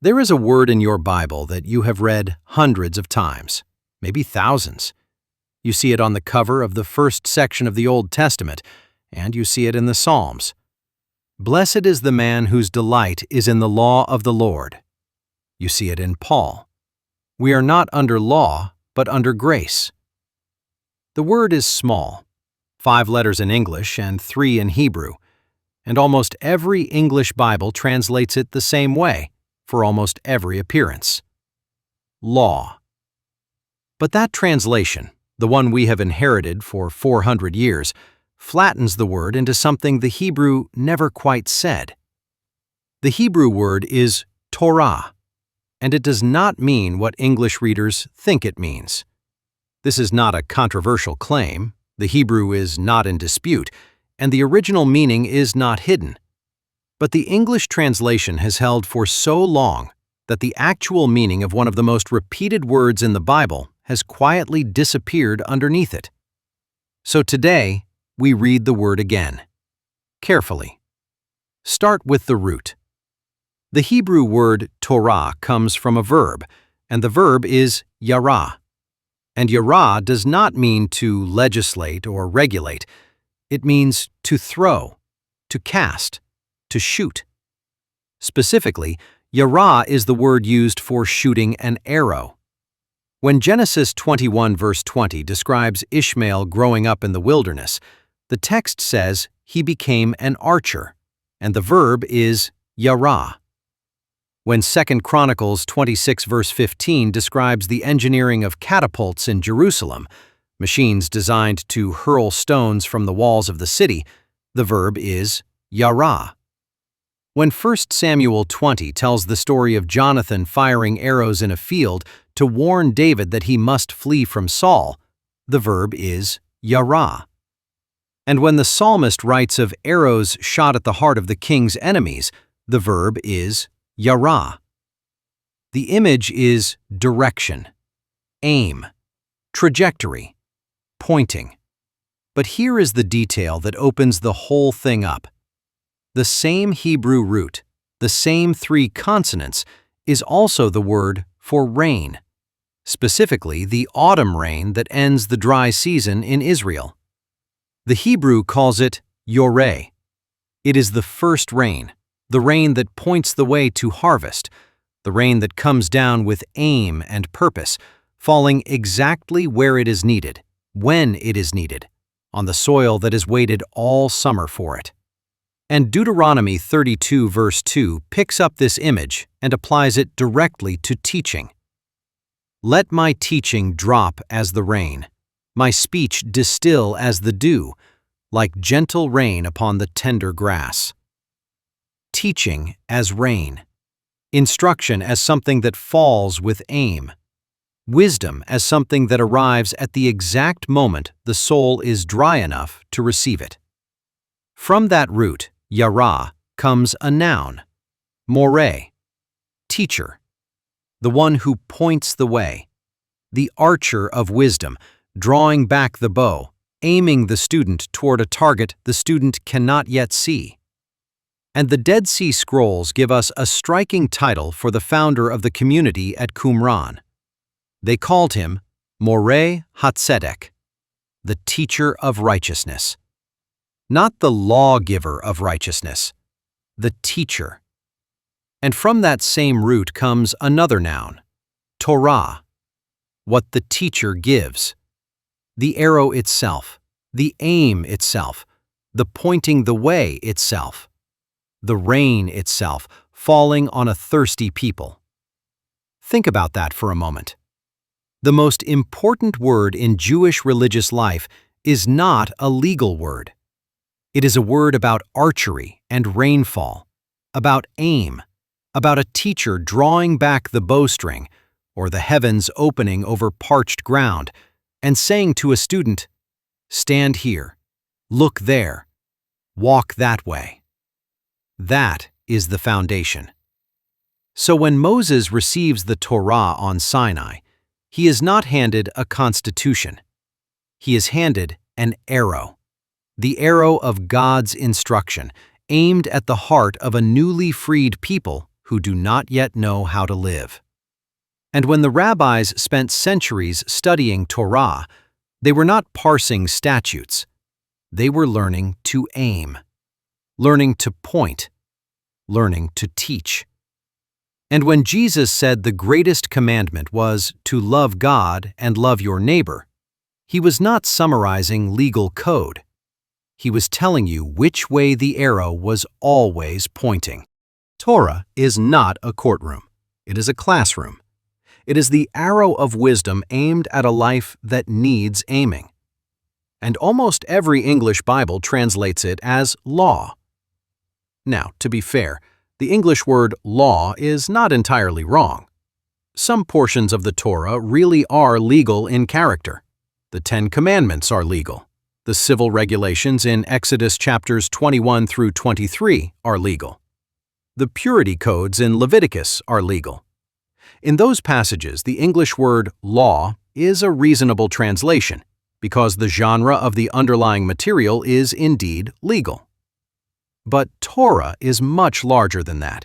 There is a word in your Bible that you have read hundreds of times, maybe thousands. You see it on the cover of the first section of the Old Testament, and you see it in the Psalms. Blessed is the man whose delight is in the law of the Lord. You see it in Paul. We are not under law, but under grace. The word is small, 5 letters in English and 3 in Hebrew, and almost every English Bible translates it the same way for almost every appearance. Law. But that translation, the one we have inherited for 400 years, flattens the word into something the Hebrew never quite said. The Hebrew word is Torah, and it does not mean what English readers think it means. This is not a controversial claim, the Hebrew is not in dispute, and the original meaning is not hidden. But the English translation has held for so long that the actual meaning of one of the most repeated words in the Bible has quietly disappeared underneath it. So today, we read the word again. Carefully. Start with the root. The Hebrew word Torah comes from a verb, and the verb is yara. And yara does not mean to legislate or regulate. It means to throw, to cast, to shoot. Specifically, yara is the word used for shooting an arrow. When Genesis 21 verse 20 describes Ishmael growing up in the wilderness, the text says he became an archer, and the verb is yara. When 2 Chronicles 26 verse 15 describes the engineering of catapults in Jerusalem, machines designed to hurl stones from the walls of the city, the verb is yara. When 1 Samuel 20 tells the story of Jonathan firing arrows in a field to warn David that he must flee from Saul, the verb is yara. And when the psalmist writes of arrows shot at the heart of the king's enemies, the verb is yara. The image is direction, aim, trajectory, pointing. But here is the detail that opens the whole thing up. The same Hebrew root, the same 3 consonants, is also the word for rain, specifically the autumn rain that ends the dry season in Israel. The Hebrew calls it yoreh. It is the first rain, the rain that points the way to harvest, the rain that comes down with aim and purpose, falling exactly where it is needed, when it is needed, on the soil that has waited all summer for it. And Deuteronomy 32 verse 2 picks up this image and applies it directly to teaching. Let my teaching drop as the rain, my speech distill as the dew, like gentle rain upon the tender grass. Teaching as rain, instruction as something that falls with aim, wisdom as something that arrives at the exact moment the soul is dry enough to receive it. From that root, yara, comes a noun, moreh, teacher, the one who points the way, the archer of wisdom, drawing back the bow, aiming the student toward a target the student cannot yet see. And the Dead Sea Scrolls give us a striking title for the founder of the community at Qumran. They called him Moreh HaTzedek, the teacher of righteousness. Not the lawgiver of righteousness, the teacher. And from that same root comes another noun, Torah, what the teacher gives. The arrow itself, the aim itself, the pointing the way itself, the rain itself falling on a thirsty people. Think about that for a moment. The most important word in Jewish religious life is not a legal word. It is a word about archery and rainfall, about aim, about a teacher drawing back the bowstring, or the heavens opening over parched ground, and saying to a student, "Stand here, look there, walk that way." That is the foundation. So when Moses receives the Torah on Sinai, he is not handed a constitution. He is handed an arrow, the arrow of God's instruction, aimed at the heart of a newly freed people who do not yet know how to live. And when the rabbis spent centuries studying Torah, they were not parsing statutes. They were learning to aim, learning to point, learning to teach. And when Jesus said the greatest commandment was to love God and love your neighbor, he was not summarizing legal code. He was telling you which way the arrow was always pointing. Torah is not a courtroom. It is a classroom. It is the arrow of wisdom aimed at a life that needs aiming. And almost every English Bible translates it as law. Now, to be fair, the English word law is not entirely wrong. Some portions of the Torah really are legal in character. The 10 Commandments are legal. The civil regulations in Exodus chapters 21 through 23 are legal. The purity codes in Leviticus are legal. In those passages, the English word law is a reasonable translation because the genre of the underlying material is indeed legal. But Torah is much larger than that,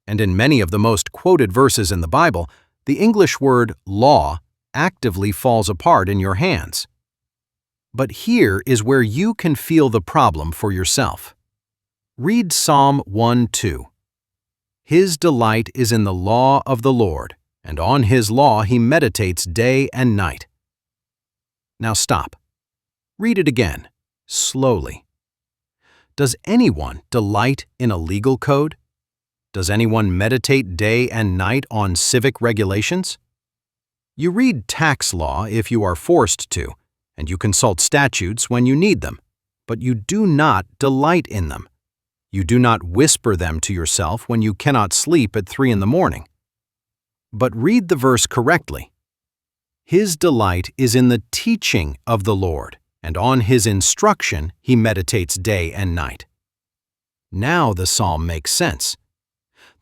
and in many of the most quoted verses in the Bible, the English word law actively falls apart in your hands. But here is where you can feel the problem for yourself. Read Psalm 1:2. His delight is in the law of the Lord, and on his law he meditates day and night. Now stop. Read it again, slowly. Does anyone delight in a legal code? Does anyone meditate day and night on civic regulations? You read tax law if you are forced to, and you consult statutes when you need them, but you do not delight in them. You do not whisper them to yourself when you cannot sleep at 3 a.m. But read the verse correctly. His delight is in the teaching of the Lord, and on his instruction he meditates day and night. Now the psalm makes sense.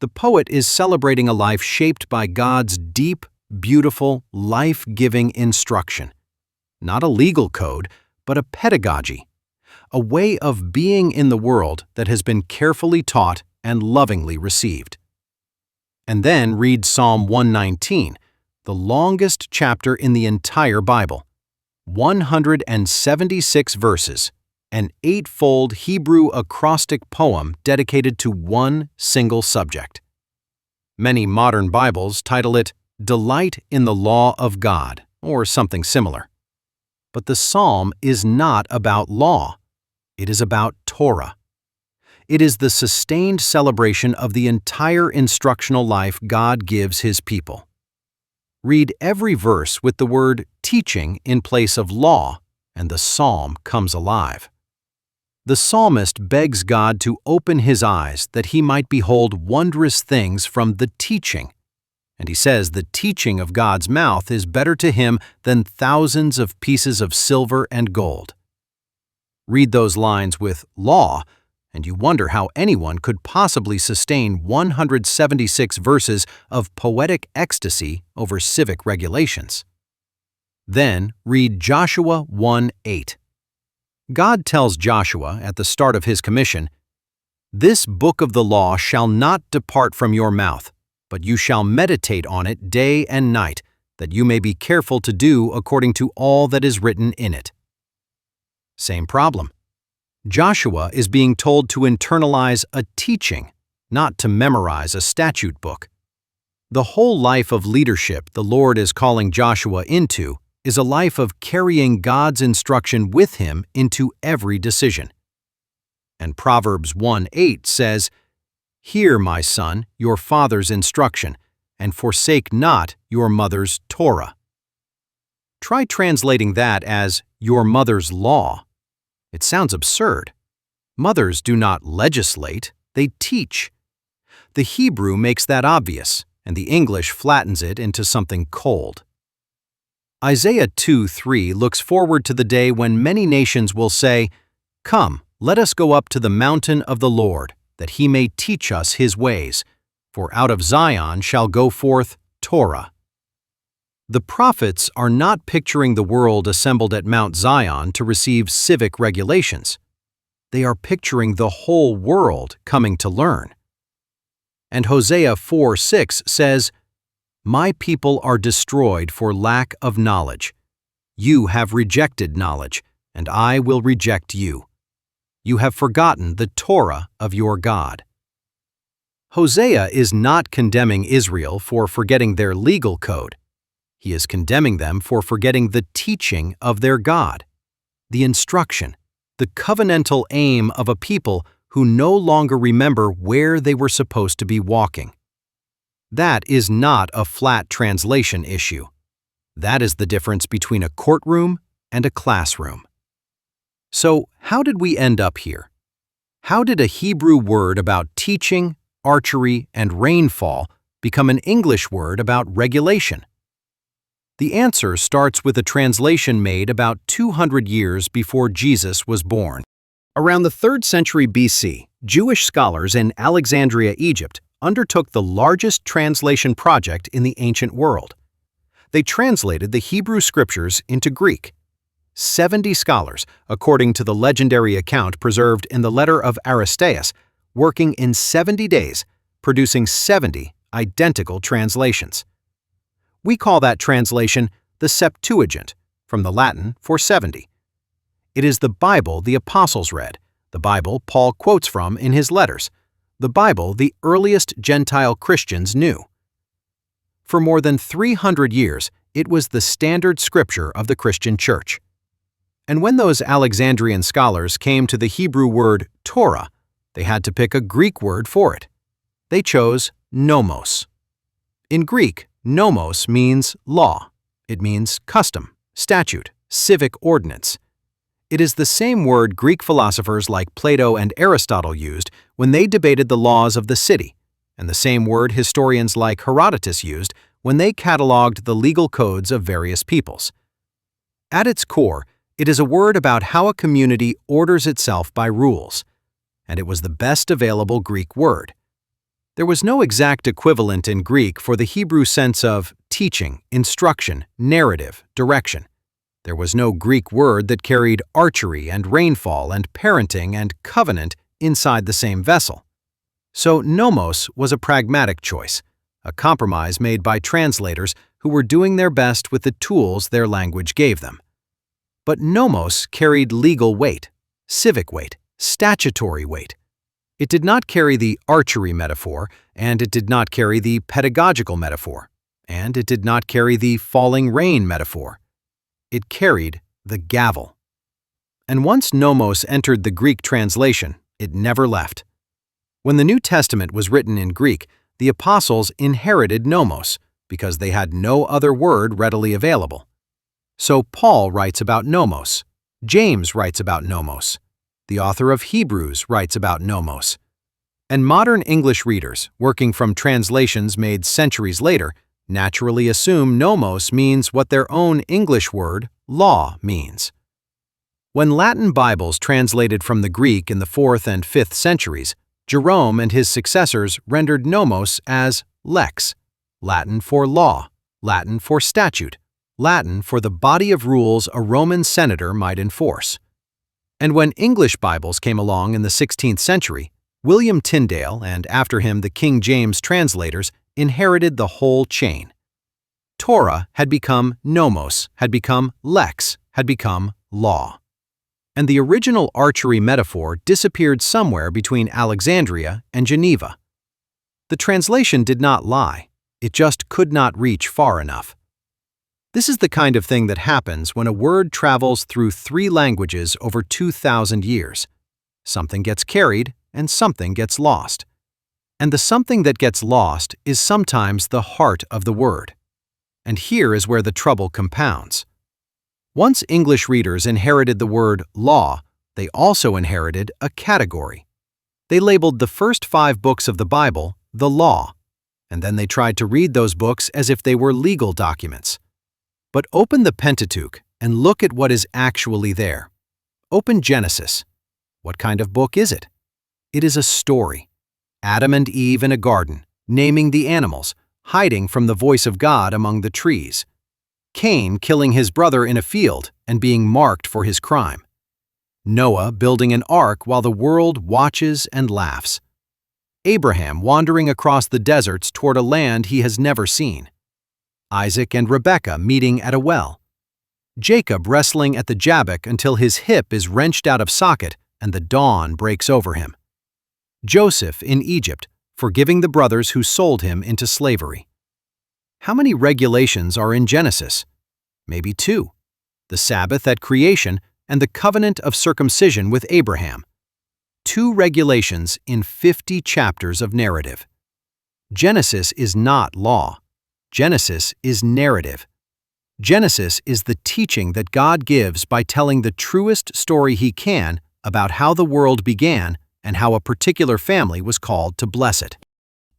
The poet is celebrating a life shaped by God's deep, beautiful, life-giving instruction. Not a legal code, but a pedagogy, a way of being in the world that has been carefully taught and lovingly received. And then read Psalm 119, the longest chapter in the entire Bible. 176 verses, an 8-fold Hebrew acrostic poem dedicated to one single subject. Many modern Bibles title it Delight in the Law of God, or something similar. But the psalm is not about law. It is about Torah. It is the sustained celebration of the entire instructional life God gives his people. Read every verse with the word teaching in place of law, and the psalm comes alive. The psalmist begs God to open his eyes that he might behold wondrous things from the teaching. And he says the teaching of God's mouth is better to him than thousands of pieces of silver and gold. Read those lines with law, and you wonder how anyone could possibly sustain 176 verses of poetic ecstasy over civic regulations. Then read Joshua 1:8. God tells Joshua at the start of his commission, "This book of the law shall not depart from your mouth, but you shall meditate on it day and night, that you may be careful to do according to all that is written in it." Same problem. Joshua is being told to internalize a teaching, not to memorize a statute book. The whole life of leadership the Lord is calling Joshua into is a life of carrying God's instruction with him into every decision. And Proverbs 1:8 says, "Hear, my son, your father's instruction, and forsake not your mother's Torah." Try translating that as your mother's law. It sounds absurd. Mothers do not legislate, they teach. The Hebrew makes that obvious, and the English flattens it into something cold. Isaiah 2:3 looks forward to the day when many nations will say, "Come, let us go up to the mountain of the Lord, that he may teach us his ways, for out of Zion shall go forth Torah." The prophets are not picturing the world assembled at Mount Zion to receive civic regulations. They are picturing the whole world coming to learn. And Hosea 4:6 says, "My people are destroyed for lack of knowledge. You have rejected knowledge, and I will reject you. You have forgotten the Torah of your God." Hosea is not condemning Israel for forgetting their legal code. He is condemning them for forgetting the teaching of their God, the instruction, the covenantal aim of a people who no longer remember where they were supposed to be walking. That is not a flat translation issue. That is the difference between a courtroom and a classroom. So, how did we end up here? How did a Hebrew word about teaching, archery, and rainfall become an English word about regulation? The answer starts with a translation made about 200 years before Jesus was born. Around the 3rd century BC, Jewish scholars in Alexandria, Egypt, undertook the largest translation project in the ancient world. They translated the Hebrew scriptures into Greek. 70 scholars, according to the legendary account preserved in the letter of Aristeas, working in 70 days, producing 70 identical translations. We call that translation the Septuagint, from the Latin for 70. It is the Bible the apostles read, the Bible Paul quotes from in his letters, the Bible the earliest Gentile Christians knew. For more than 300 years, it was the standard scripture of the Christian church. And when those Alexandrian scholars came to the Hebrew word Torah, they had to pick a Greek word for it. They chose nomos. In Greek, nomos means law. It means custom, statute, civic ordinance. It is the same word Greek philosophers like Plato and Aristotle used when they debated the laws of the city, and the same word historians like Herodotus used when they catalogued the legal codes of various peoples. At its core, it is a word about how a community orders itself by rules, and it was the best available Greek word. There was no exact equivalent in Greek for the Hebrew sense of teaching, instruction, narrative, direction. There was no Greek word that carried archery and rainfall and parenting and covenant inside the same vessel. So nomos was a pragmatic choice, a compromise made by translators who were doing their best with the tools their language gave them. But nomos carried legal weight, civic weight, statutory weight. It did not carry the archery metaphor, and it did not carry the pedagogical metaphor, and it did not carry the falling rain metaphor. It carried the gavel. And once nomos entered the Greek translation, it never left. When the New Testament was written in Greek, the apostles inherited nomos because they had no other word readily available. So Paul writes about nomos. James writes about nomos. The author of Hebrews writes about nomos. And modern English readers, working from translations made centuries later, naturally assume nomos means what their own English word, law, means. When Latin Bibles translated from the Greek in the 4th and 5th centuries, Jerome and his successors rendered nomos as lex, Latin for law, Latin for statute, Latin for the body of rules a Roman senator might enforce. And when English Bibles came along in the 16th century, William Tyndale and after him the King James translators inherited the whole chain. Torah had become nomos, had become lex, had become law. And the original archery metaphor disappeared somewhere between Alexandria and Geneva. The translation did not lie, it just could not reach far enough. This is the kind of thing that happens when a word travels through 3 languages over 2,000 years. Something gets carried and something gets lost. And the something that gets lost is sometimes the heart of the word. And here is where the trouble compounds. Once English readers inherited the word law, they also inherited a category. They labeled the first 5 books of the Bible the law, and then they tried to read those books as if they were legal documents. But open the Pentateuch and look at what is actually there. Open Genesis. What kind of book is it? It is a story. Adam and Eve in a garden, naming the animals, hiding from the voice of God among the trees. Cain killing his brother in a field and being marked for his crime. Noah building an ark while the world watches and laughs. Abraham wandering across the deserts toward a land he has never seen. Isaac and Rebekah meeting at a well. Jacob wrestling at the Jabbok until his hip is wrenched out of socket and the dawn breaks over him. Joseph in Egypt, forgiving the brothers who sold him into slavery. How many regulations are in Genesis? Maybe 2. The Sabbath at creation and the covenant of circumcision with Abraham. 2 regulations in 50 chapters of narrative. Genesis is not law. Genesis is narrative. Genesis is the teaching that God gives by telling the truest story He can about how the world began and how a particular family was called to bless it.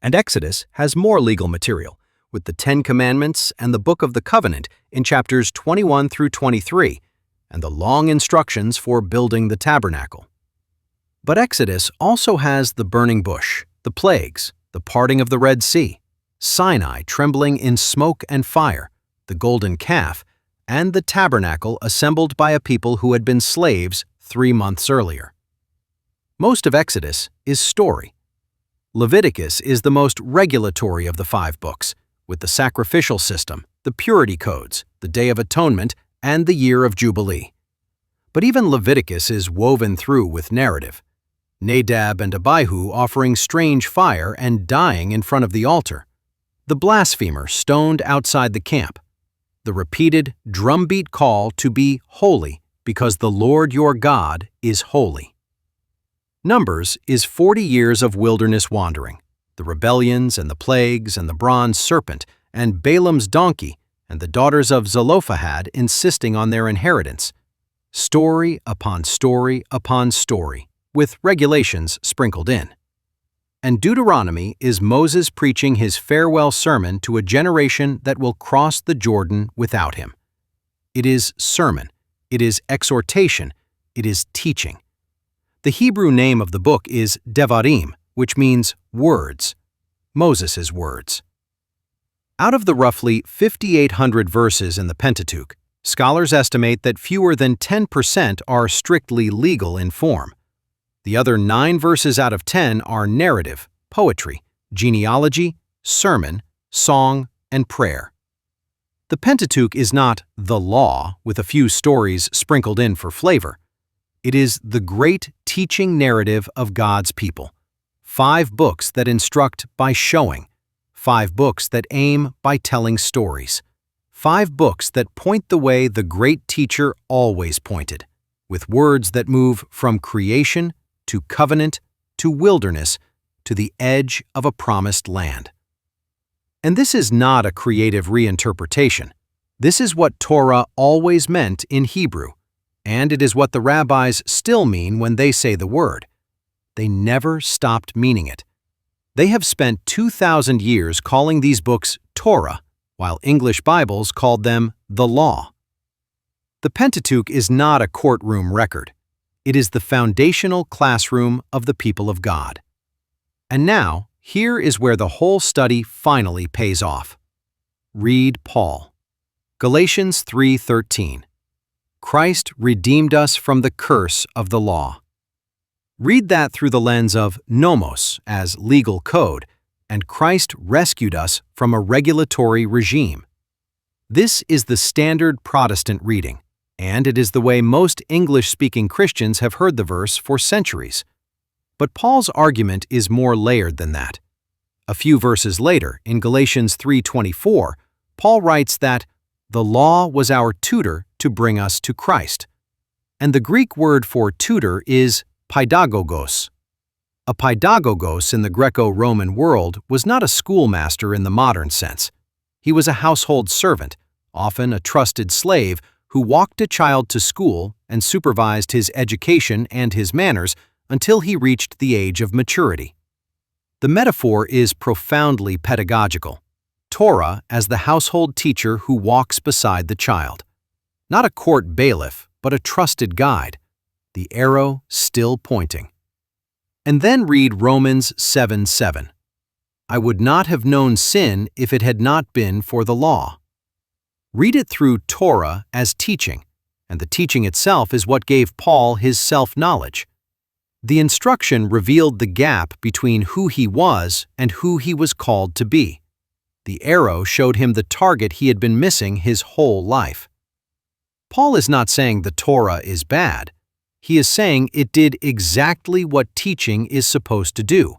And Exodus has more legal material, with the 10 Commandments and the Book of the Covenant in chapters 21 through 23, and the long instructions for building the tabernacle. But Exodus also has the burning bush, the plagues, the parting of the Red Sea, Sinai trembling in smoke and fire, the golden calf, and the tabernacle assembled by a people who had been slaves 3 months earlier. Most of Exodus is story. Leviticus is the most regulatory of the 5 books, with the sacrificial system, the purity codes, the Day of Atonement, and the Year of Jubilee. But even Leviticus is woven through with narrative. Nadab and Abihu offering strange fire and dying in front of the altar. The blasphemer stoned outside the camp. The repeated drumbeat call to be holy because the Lord your God is holy. Numbers is 40 years of wilderness wandering, the rebellions and the plagues and the bronze serpent and Balaam's donkey and the daughters of Zelophehad insisting on their inheritance. Story upon story upon story, with regulations sprinkled in. And Deuteronomy is Moses preaching his farewell sermon to a generation that will cross the Jordan without him. It is sermon, it is exhortation, it is teaching. The Hebrew name of the book is Devarim, which means words, Moses' words. Out of the roughly 5,800 verses in the Pentateuch, scholars estimate that fewer than 10% are strictly legal in form. The other 9 verses out of 10 are narrative, poetry, genealogy, sermon, song, and prayer. The Pentateuch is not the law with a few stories sprinkled in for flavor. It is the great teaching narrative of God's people. 5 books that instruct by showing. 5 books that aim by telling stories. 5 books that point the way the great teacher always pointed, with words that move from creation to covenant to wilderness to the edge of a promised land. And this is not a creative reinterpretation. This is what Torah always meant in Hebrew. And it is what the rabbis still mean when they say the word. They never stopped meaning it. They have spent 2,000 years calling these books Torah, while English Bibles called them the Law. The Pentateuch is not a courtroom record. It is the foundational classroom of the people of God. And now, here is where the whole study finally pays off. Read Paul. Galatians 3:13. Christ redeemed us from the curse of the law. Read that through the lens of nomos as legal code, and Christ rescued us from a regulatory regime. This is the standard Protestant reading, and it is the way most English-speaking Christians have heard the verse for centuries. But Paul's argument is more layered than that. A few verses later, in Galatians 3:24, Paul writes that the law was our tutor to bring us to Christ. And the Greek word for tutor is paidagogos. A paidagogos in the Greco-Roman world was not a schoolmaster in the modern sense. He was a household servant, often a trusted slave, who walked a child to school and supervised his education and his manners until he reached the age of maturity. The metaphor is profoundly pedagogical. Torah as the household teacher who walks beside the child. Not a court bailiff, but a trusted guide, the arrow still pointing. And then read Romans 7:7. I would not have known sin if it had not been for the law. Read it through Torah as teaching, and the teaching itself is what gave Paul his self-knowledge. The instruction revealed the gap between who he was and who he was called to be. The arrow showed him the target he had been missing his whole life. Paul is not saying the Torah is bad. He is saying it did exactly what teaching is supposed to do.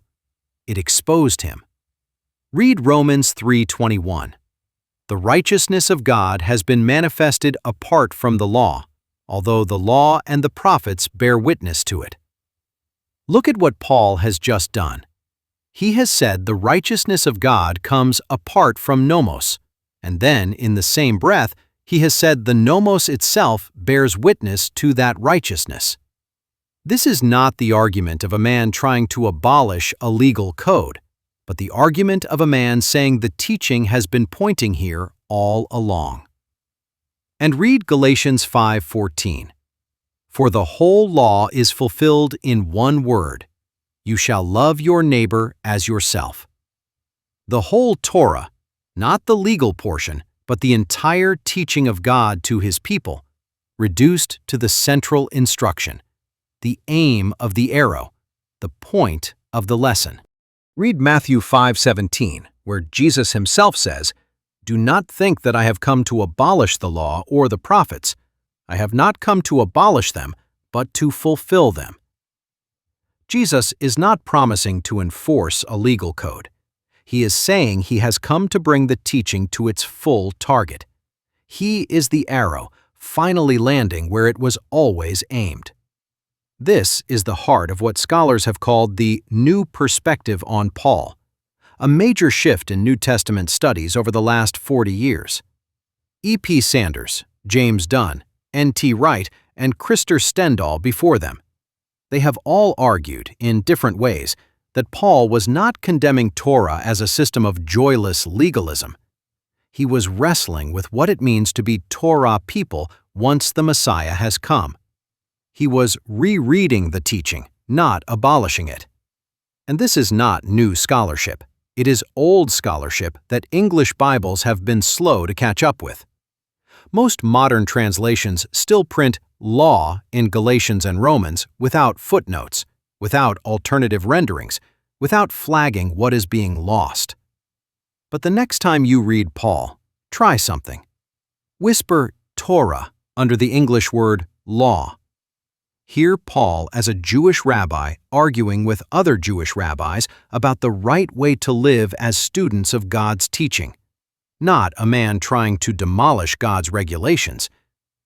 It exposed him. Read Romans 3:21. The righteousness of God has been manifested apart from the law, although the law and the prophets bear witness to it. Look at what Paul has just done. He has said the righteousness of God comes apart from nomos, and then, in the same breath, he has said the nomos itself bears witness to that righteousness. This is not the argument of a man trying to abolish a legal code, but the argument of a man saying the teaching has been pointing here all along. And read Galatians 5:14. For the whole law is fulfilled in one word: you shall love your neighbor as yourself. The whole Torah, not the legal portion, but the entire teaching of God to his people, reduced to the central instruction, the aim of the arrow, the point of the lesson. Read Matthew 5:17, where Jesus himself says, "Do not think that I have come to abolish the law or the prophets. I have not come to abolish them, but to fulfill them." Jesus is not promising to enforce a legal code. He is saying he has come to bring the teaching to its full target. He is the arrow, finally landing where it was always aimed. This is the heart of what scholars have called the new perspective on Paul, a major shift in New Testament studies over the last 40 years. E.P. Sanders, James Dunn, N.T. Wright, and Krister Stendahl before them. They have all argued, in different ways, that Paul was not condemning Torah as a system of joyless legalism. He was wrestling with what it means to be Torah people once the Messiah has come. He was rereading the teaching, not abolishing it. And this is not new scholarship. It is old scholarship that English Bibles have been slow to catch up with. Most modern translations still print law in Galatians and Romans without footnotes, without alternative renderings, without flagging what is being lost. But the next time you read Paul, try something. Whisper Torah under the English word law. Hear Paul as a Jewish rabbi arguing with other Jewish rabbis about the right way to live as students of God's teaching. Not a man trying to demolish God's regulations,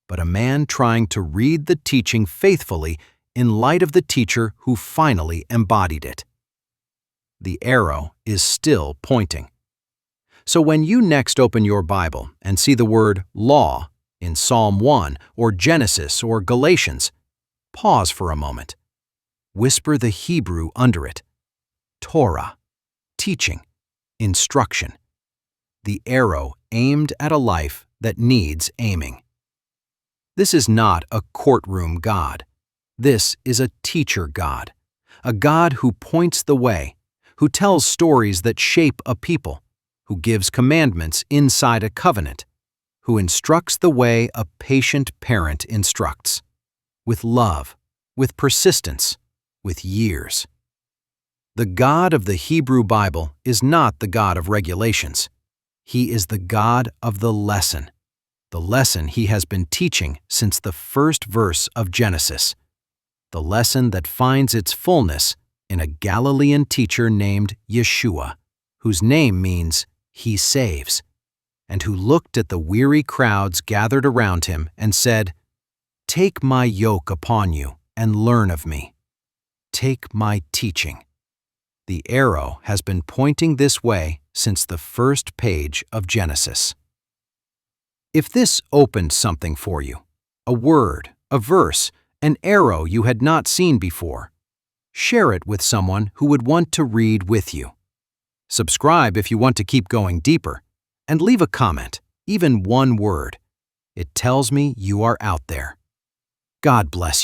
but a man trying to read the teaching faithfully in light of the teacher who finally embodied it. The arrow is still pointing. So when you next open your Bible and see the word law in Psalm 1 or Genesis or Galatians, pause for a moment. Whisper the Hebrew under it. Torah, teaching, instruction. The arrow aimed at a life that needs aiming. This is not a courtroom God. This is a teacher God, a God who points the way, who tells stories that shape a people, who gives commandments inside a covenant, who instructs the way a patient parent instructs, with love, with persistence, with years. The God of the Hebrew Bible is not the God of regulations. He is the God of the lesson he has been teaching since the first verse of Genesis, the lesson that finds its fullness in a Galilean teacher named Yeshua, whose name means He saves, and who looked at the weary crowds gathered around him and said, "Take my yoke upon you and learn of me. Take my teaching." The arrow has been pointing this way since the first page of Genesis. If this opened something for you, a word, a verse, an arrow you had not seen before, share it with someone who would want to read with you. Subscribe if you want to keep going deeper, and leave a comment, even one word. It tells me you are out there. God bless you.